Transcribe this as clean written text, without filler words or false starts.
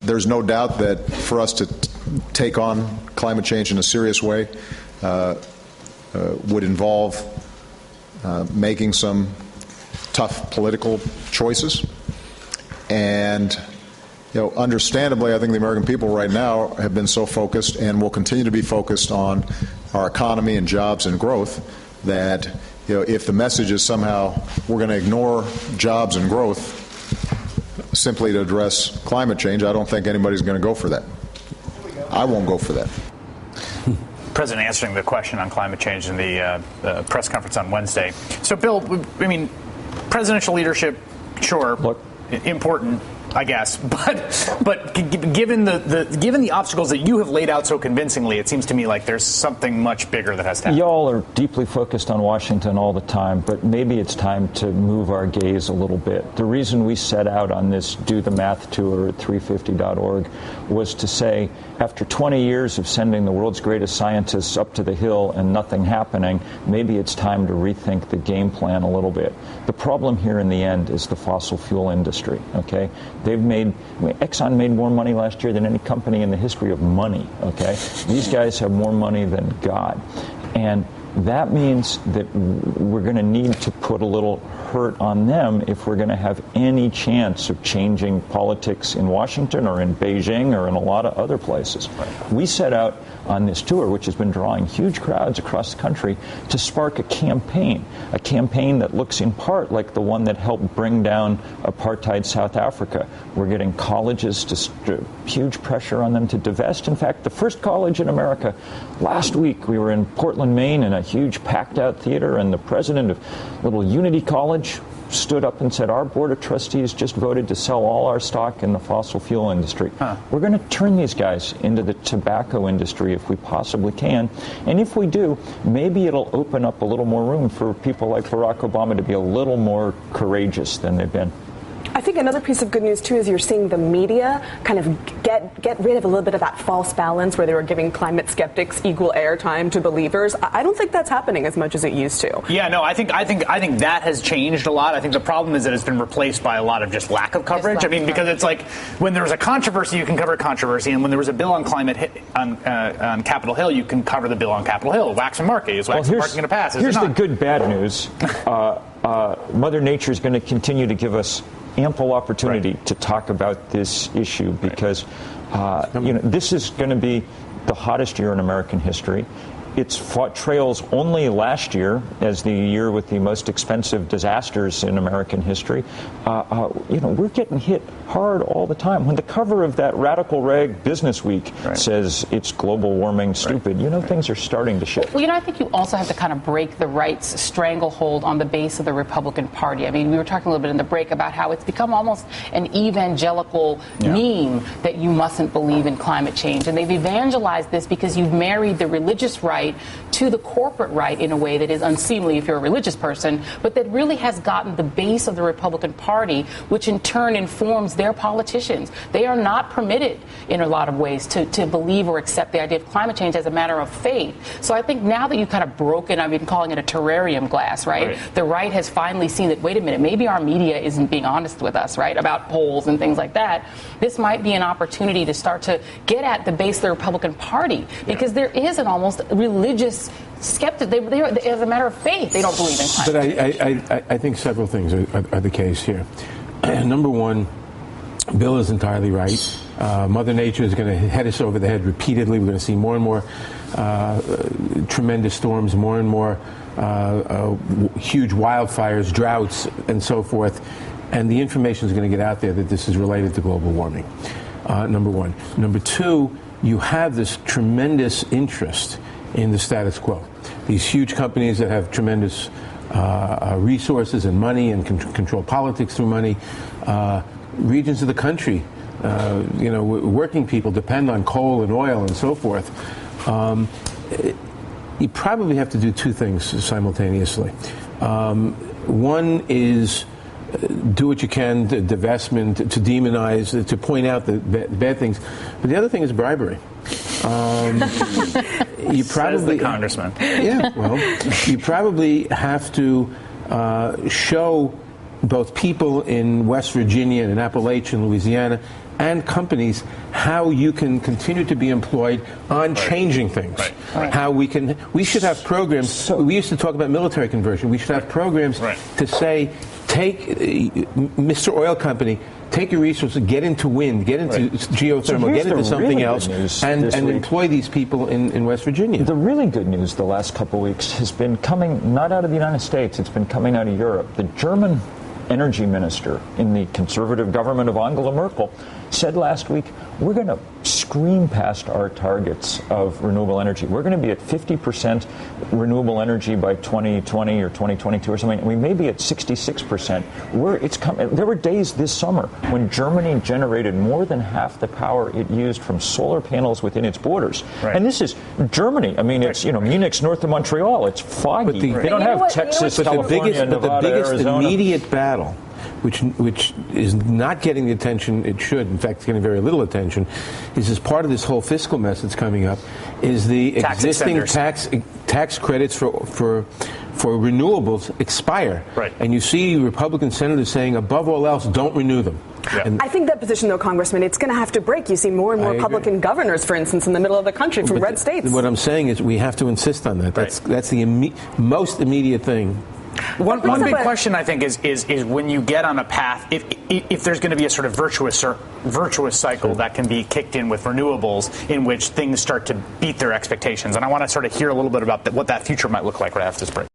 There's no doubt that for us to take on climate change in a serious way would involve making some tough political choices. And, understandably, I think the American people right now have been so focused and will continue to be focused on our economy and jobs and growth that, if the message is somehow we're going to ignore jobs and growth simply to address climate change, I don't think anybody's going to go for that. I won't go for that. President answering the question on climate change in the press conference on Wednesday. So, Bill, presidential leadership, sure, important, I guess, but given the obstacles that you have laid out so convincingly, it seems to me like there's something much bigger that has to happen. Y'all are deeply focused on Washington all the time, but maybe it's time to move our gaze a little bit. The reason we set out on this Do the Math tour at 350.org was to say, after 20 years of sending the world's greatest scientists up to the hill and nothing happening, maybe it's time to rethink the game plan a little bit. The problem here in the end is the fossil fuel industry, okay? Exxon made more money last year than any company in the history of money, okay? These guys have more money than God. And that means that we're going to need to put a little hurt on them if we're going to have any chance of changing politics in Washington or in Beijing or in a lot of other places. Right. We set out on this tour, which has been drawing huge crowds across the country, to spark a campaign that looks in part like the one that helped bring down apartheid South Africa. We're getting colleges to huge pressure on them to divest. In fact, the first college in America, last week we were in Portland, Maine, in a huge packed-out theater, and the president of little Unity College stood up and said, our board of trustees just voted to sell all our stock in the fossil fuel industry. We're going to turn these guys into the tobacco industry if we possibly can. And if we do, maybe it'll open up a little more room for people like Barack Obama to be a little more courageous than they've been. I think another piece of good news, too, is you're seeing the media kind of get rid of a little bit of that false balance where they were giving climate skeptics equal airtime to believers. I don't think that's happening as much as it used to. Yeah, no, I think that has changed a lot. I think the problem is that it's been replaced by a lot of just lack of coverage. Because it's like when there's a controversy, you can cover controversy, and when there was a bill on climate on Capitol Hill, you can cover the bill on Capitol Hill. Waxman Markey. Is Waxman Markey going to pass? Here's the good bad news. Mother Nature is going to continue to give us ample opportunity to talk about this issue because this is going to be the hottest year in American history. It's fought trails only last year as the year with the most expensive disasters in American history. We're getting hit hard all the time. When the cover of that radical rag Business Week says it's global warming stupid, things are starting to shift. Well, I think you also have to kind of break the right's stranglehold on the base of the Republican Party. We were talking a little bit in the break about how it's become almost an evangelical meme that you mustn't believe in climate change. And they've evangelized this because you've married the religious right to the corporate right in a way that is unseemly if you're a religious person, but that really has gotten the base of the Republican Party, which in turn informs their politicians. They are not permitted in a lot of ways to believe or accept the idea of climate change as a matter of faith. So I think now that you've kind of broken, I've been calling it a terrarium glass, right? The right has finally seen that, wait a minute, maybe our media isn't being honest with us, right, about polls and things like that. This might be an opportunity to start to get at the base of the Republican Party because there is an almost religious skeptic. They, as a matter of faith, they don't believe in climate change. But I think several things are the case here. Number one, Bill is entirely right. Mother Nature is going to head us over the head repeatedly. We're going to see more and more tremendous storms, more and more huge wildfires, droughts, and so forth. And the information is going to get out there that this is related to global warming, number one. Number two, you have this tremendous interest in the status quo. These huge companies that have tremendous resources and money and control politics through money. Regions of the country, working people depend on coal and oil and so forth. You probably have to do two things simultaneously. One is do what you can to divestment, to demonize, to point out the bad things. But the other thing is bribery. You probably, says the congressman. Yeah, well, you probably have to show both people in West Virginia and in Appalachia and Louisiana and companies how you can continue to be employed on changing things. How we should have programs. We used to talk about military conversion. We should have programs to say, take Mr. Oil Company, take your resources, get into wind, get into geothermal, get into something else, and employ these people in West Virginia. The really good news the last couple of weeks has been coming not out of the United States, it's been coming out of Europe. The German energy minister in the conservative government of Angela Merkel said last week, we're going to scream past our targets of renewable energy. We're going to be at 50% renewable energy by 2020 or 2022 or something. We may be at 66%. There were days this summer when Germany generated more than half the power it used from solar panels within its borders. And this is Germany. I mean, it's Munich's north of Montreal. It's foggy. They don't have Texas, California, Nevada, the biggest Arizona. immediate battle, which is not getting the attention it should, in fact, it's getting very little attention, is as part of this whole fiscal mess that's coming up, is the existing tax credits for renewables expire. And you see Republican senators saying, above all else, don't renew them. I think that position, though, Congressman, it's going to have to break. You see more and more Republican governors, for instance, in the middle of the country from red states. What I'm saying is we have to insist on that. That's the most immediate thing. One big question, I think, is when you get on a path, if there's going to be a sort of virtuous cycle that can be kicked in with renewables in which things start to beat their expectations. And I want to sort of hear a little bit about what that future might look like right after this break.